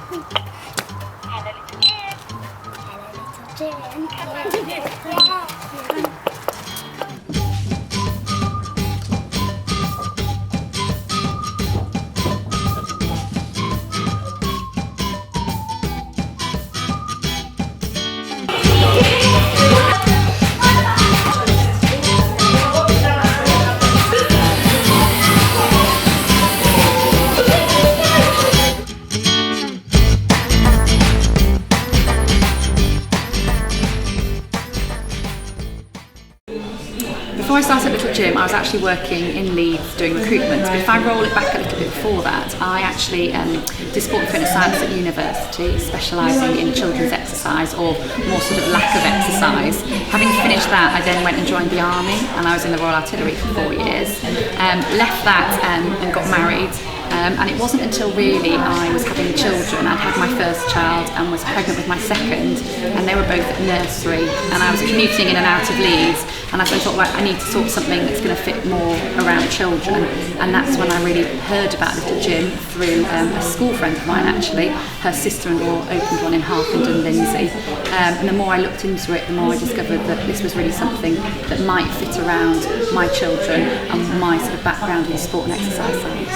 Hello, little Jim. Hello, little Jim. Before I started Little Gym, I was actually working in Leeds doing recruitment. But if I roll it back a little bit before that, I actually did sport and fitness science at university, specialising in children's exercise or more sort of lack of exercise. Having finished that, I then went and joined the army, and I was in the Royal Artillery for 4 years. Left that and got married. And it wasn't until really I was having children, I'd had my first child and was pregnant with my second, and they were both at nursery, and I was commuting in and out of Leeds, and I thought, right, I need to sort something that's going to fit more around children, and that's when I really heard about Little Gym through a school friend of mine actually. Her sister-in-law opened one in Harrogate, Lindsay, and the more I looked into it, the more I discovered that this was really something that might fit around my children and my sort of background in sport and exercise science.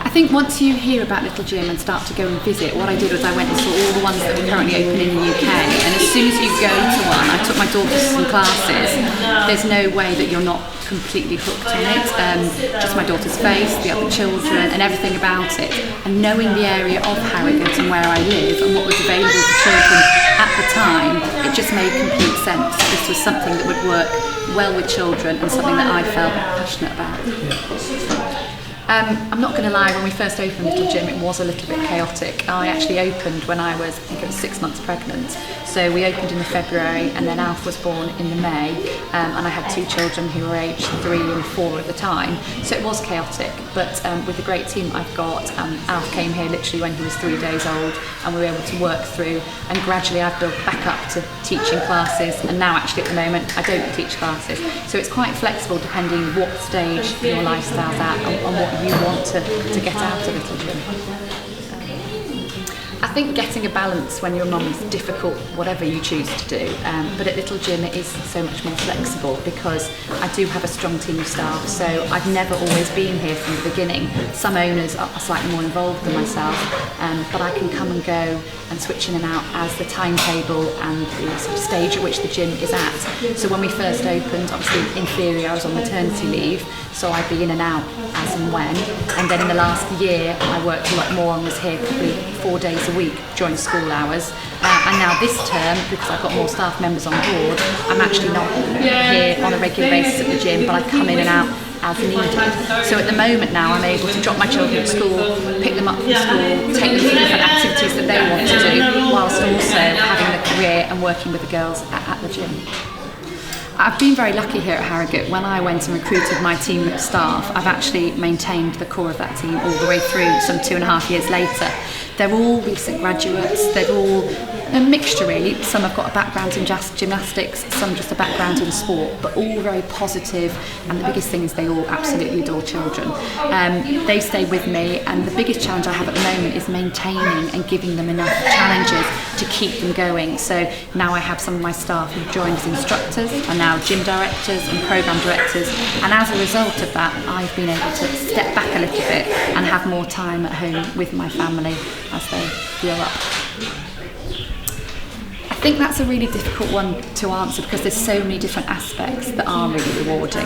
I think once you hear about Little Gym and start to go and visit, what I did was I went and saw all the ones that were currently open in the UK, and as soon as you go to one, I took my daughter to some classes. There's no way that you're not completely hooked on it. Just my daughter's face, the other children, and everything about it. And knowing the area of Harrogate and where I live and what was available for children at the time, it just made complete sense. This was something that would work well with children and something that I felt passionate about. I'm not going to lie, when we first opened Little Gym, it was a little bit chaotic. I actually opened when I was, I think it was 6 months pregnant. So we opened in the February, and then Alf was born in the May, and I had 2 children who were aged 3 and 4 at the time. So it was chaotic, but with the great team I've got, Alf came here literally when he was 3 days old, and we were able to work through, and gradually I've built back up to teaching classes, and now actually at the moment I don't teach classes. So it's quite flexible depending what stage your lifestyle's at and what you want to get out of Little Gym. I think getting a balance when you're a mum is difficult, whatever you choose to do, but at Little Gym it is so much more flexible because I do have a strong team of staff, so I've never always been here from the beginning. Some owners are slightly more involved than myself, but I can come and go and switch in and out as the timetable and the sort of stage at which the gym is at. So when we first opened, obviously in theory I was on maternity leave, so I'd be in and out as and when, and then in the last year I worked a lot more and was here probably 4 days a week during school hours, and now this term, because I've got more staff members on board, I'm actually not here on a regular basis at the gym, but I come in and out as needed. So at the moment now I'm able to drop my children at school, pick them up from school, take them to different activities that they want to do, whilst also having a career and working with the girls at the gym. I've been very lucky here at Harrogate. When I went and recruited my team of staff, I've actually maintained the core of that team all the way through some 2.5 years later. They're all recent graduates, they're all a mixture really. Some have got a background in gymnastics, some just a background in sport, but all very positive, and the biggest thing is they all absolutely adore children. They stay with me, and the biggest challenge I have at the moment is maintaining and giving them enough challenges to keep them going. So now I have some of my staff who've joined as instructors, are now gym directors and programme directors, and as a result of that I've been able to step back a little bit and have more time at home with my family as they grow up. I think that's a really difficult one to answer because there's so many different aspects that are really rewarding.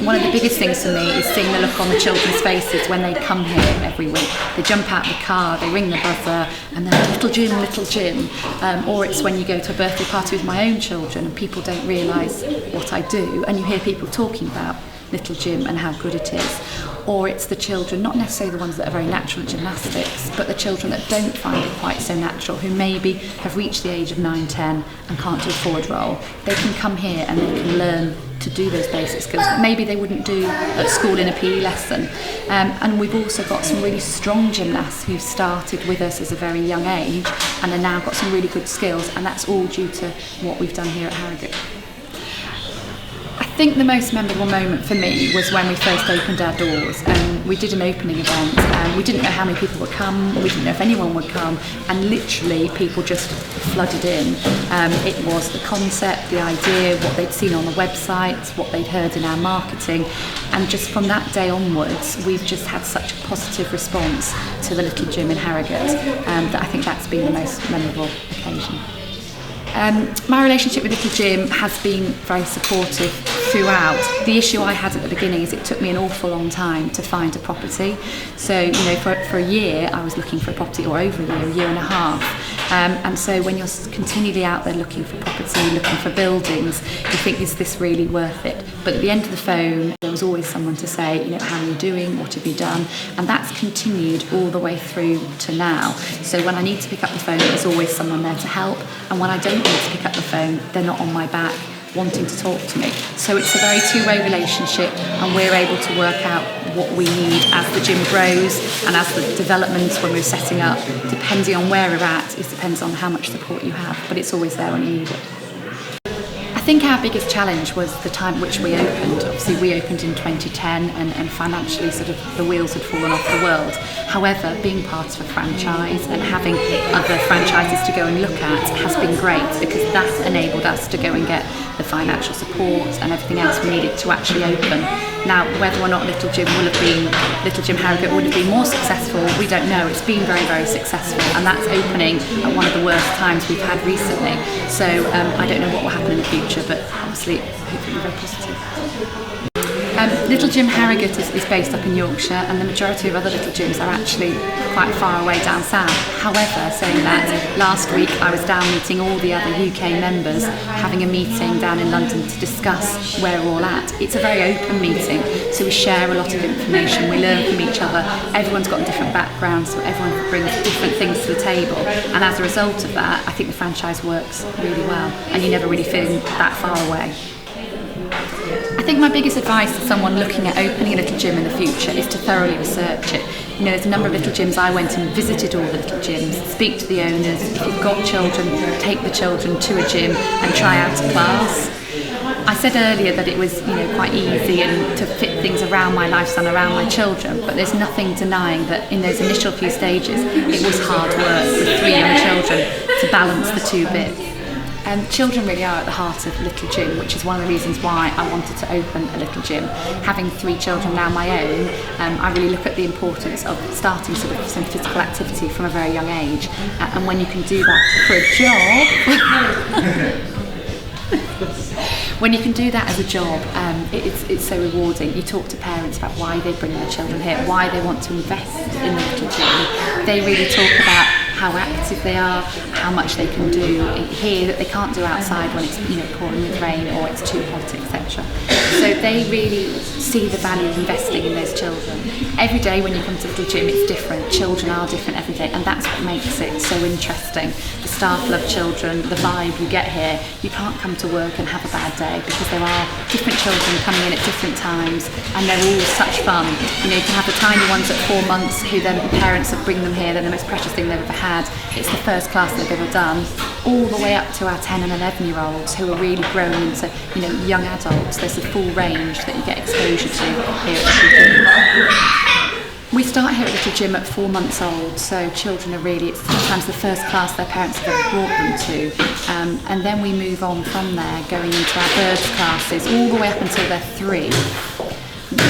One of the biggest things for me is seeing the look on the children's faces when they come here every week. They jump out of the car, they ring the buzzer, and they're Little Gym, Little Gym. Or it's when you go to a birthday party with my own children and people don't realise what I do, and you hear people talking about Little Gym and how good it is. Or it's the children, not necessarily the ones that are very natural at gymnastics, but the children that don't find it quite so natural, who maybe have reached the age of 9, 10 and can't do a forward roll. They can come here and they can learn to do those basic skills that maybe they wouldn't do at school in a PE lesson. And we've also got some really strong gymnasts who started with us as a very young age and have now got some really good skills, and that's all due to what we've done here at Harrogate. I think the most memorable moment for me was when we first opened our doors. We did an opening event and we didn't know how many people would come, we didn't know if anyone would come, and literally people just flooded in. It was the concept, the idea, what they'd seen on the website, what they'd heard in our marketing, and just from that day onwards we've just had such a positive response to the little gym in Harrogate that I think that's been the most memorable occasion. My relationship with Little Gym has been very supportive throughout. The issue I had at the beginning is it took me an awful long time to find a property. So, for a year I was looking for a property, or over a year and a half. And so when you're continually out there looking for property, looking for buildings, you think, is this really worth it? But at the end of the phone, there was always someone to say, how are you doing? What have you done? And that's continued all the way through to now. So when I need to pick up the phone, there's always someone there to help. And when I don't need to pick up the phone, they're not on my back wanting to talk to me. So it's a very two-way relationship, and we're able to work out what we need as the gym grows and as the developments when we're setting up, depending on where we're at, it depends on how much support you have, but it's always there when you need it. I think our biggest challenge was the time at which we opened. Obviously we opened in 2010 and financially sort of the wheels had fallen off the world. However, being part of a franchise and having other franchises to go and look at has been great, because that's enabled us to go and get the financial support and everything else we needed to actually open. Now, whether or not Little Gym Harrogate would have been more successful, we don't know. It's been very, very successful, and that's opening at one of the worst times we've had recently. So I don't know what will happen in the future, but obviously, hopefully very positive. Little Gym Harrogate is based up in Yorkshire, and the majority of other little gyms are actually quite far away down south. However, saying that, last week I was down meeting all the other UK members, having a meeting down in London to discuss where we're all at. It's a very open meeting, so we share a lot of information, we learn from each other. Everyone's got different backgrounds, so everyone brings different things to the table, and as a result of that, I think the franchise works really well, and you never really feel that far away. I think my biggest advice to someone looking at opening a little gym in the future is to thoroughly research it. There's a number of little gyms. I went and visited all the little gyms, speak to the owners. If you've got children, take the children to a gym and try out a class. I said earlier that it was quite easy and to fit things around my lifestyle, around my children, but there's nothing denying that in those initial few stages it was hard work with 3 young children to balance the two bits. Children really are at the heart of Little Gym, which is one of the reasons why I wanted to open a little gym. Having 3 children now my own, I really look at the importance of starting sort of some physical activity from a very young age. And when you can do that for a job, when you can do that as a job, it's so rewarding. You talk to parents about why they bring their children here, why they want to invest in the little gym. They really talk about how active they are, how much they can do here that they can't do outside when it's pouring with rain or it's too hot, etc. So they really see the value of investing in those children. Every day when you come to Little Gym, it's different. Children are different every day, and that's what makes it so interesting. The staff love children, the vibe you get here. You can't come to work and have a bad day because there are different children coming in at different times, and they're all such fun. You can have the tiny ones at 4 months who then parents have bring them here. They're the most precious thing they've ever had. It's the first class they've ever done, all the way up to our 10 and 11-year-olds who are really grown into young adults. There's a full range that you get exposure to here at Little Gym. We start here at Little Gym at 4 months old, so children are really, it's sometimes the first class their parents have ever brought them to, and then we move on from there, going into our birds classes all the way up until they're 3.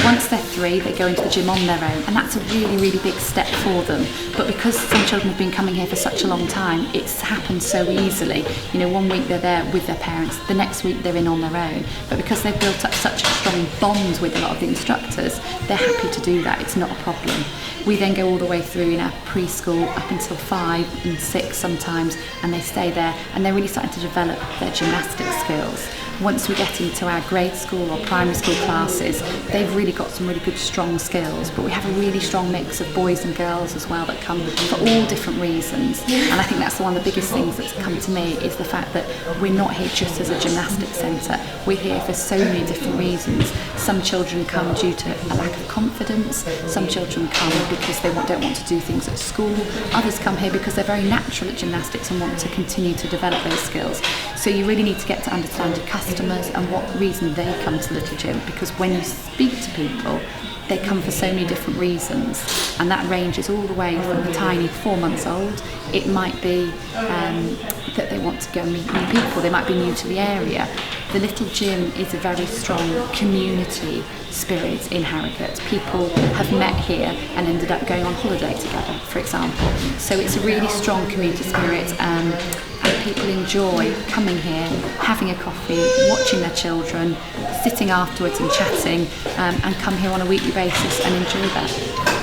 Once they're 3, they go into the gym on their own, and that's a really, really big step for them. But because some children have been coming here for such a long time, it's happened so easily. 1 week they're there with their parents, the next week they're in on their own. But because they've built up such a strong bond with a lot of the instructors, they're happy to do that. It's not a problem. We then go all the way through in our preschool up until 5 and 6 sometimes, and they stay there, and they're really starting to develop their gymnastic skills. Once we get into our grade school or primary school classes, they've really got some really good strong skills, but we have a really strong mix of boys and girls as well that come for all different reasons. And I think that's one of the biggest things that's come to me, is the fact that we're not here just as a gymnastics centre. We're here for so many different reasons. Some children come due to a lack of confidence, some children come because they don't want to do things at school, others come here because they're very natural at gymnastics and want to continue to develop those skills. So you really need to get to understand your customer customers and what reason they come to Little Gym, because when you speak to people, they come for so many different reasons, and that ranges all the way from the tiny 4 months old. It might be that they want to go and meet new people, they might be new to the area. The Little Gym is a very strong community spirit in Harrogate. People have met here and ended up going on holiday together, for example. So it's a really strong community spirit, and people enjoy coming here, having a coffee, watching their children, sitting afterwards and chatting, and come here on a weekly basis and enjoy that.